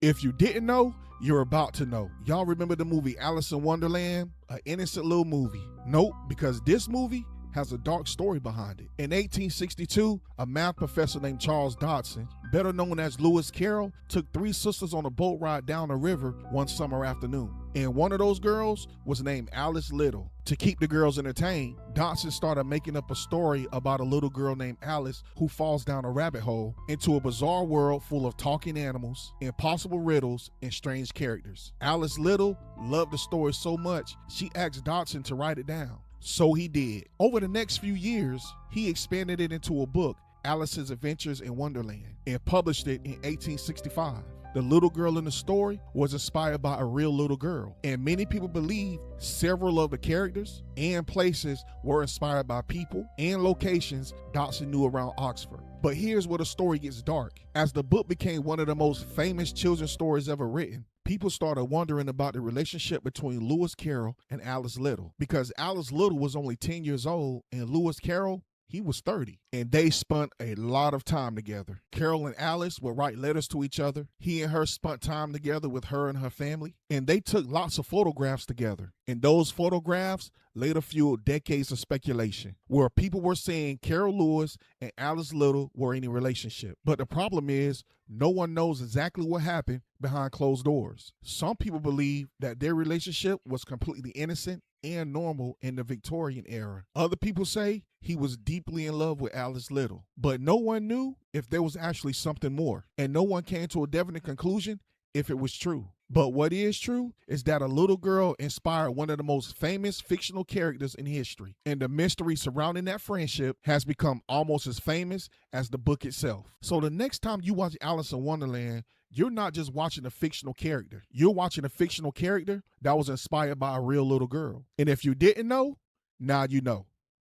If you didn't know, you're about to know. Y'all remember the movie Alice in Wonderland? An innocent little movie. Nope, because this movie has a dark story behind it. In 1862, a math professor named Charles Dodson, better known as Lewis Carroll, took three sisters on a boat ride down a river one summer afternoon. And one of those girls was named Alice Little. To keep the girls entertained, Dodson started making up a story about a little girl named Alice who falls down a rabbit hole into a bizarre world full of talking animals, impossible riddles, and strange characters. Alice Little loved the story so much, she asked Dodson to write it down. So he did. Over the next few years, he expanded it into a book, Alice's Adventures in Wonderland, and published it in 1865. The little girl in the story was inspired by a real little girl, and many people believe several of the characters and places were inspired by people and locations Dodson knew around Oxford. But here's where the story gets dark. As the book became one of the most famous children's stories ever written, people started wondering about the relationship between Lewis Carroll and Alice Little, because Alice Little was only 10 years old and Lewis Carroll, he was 30, and they spent a lot of time together. Carol and Alice would write letters to each other. He and her spent time together with her and her family, and they took lots of photographs together. And those photographs later fueled decades of speculation, where people were saying Carol Lewis and Alice Little were in a relationship. But the problem is, no one knows exactly what happened behind closed doors. Some people believe that their relationship was completely innocent and normal in the Victorian era. Other people say he was deeply in love with Alice Little, but no one knew if there was actually something more, and no one came to a definite conclusion if it was true. But what is true is that a little girl inspired one of the most famous fictional characters in history, and the mystery surrounding that friendship has become almost as famous as the book itself. So the next time you watch Alice in Wonderland, you're not just watching a fictional character. You're watching a fictional character that was inspired by a real little girl. And if you didn't know, now you know.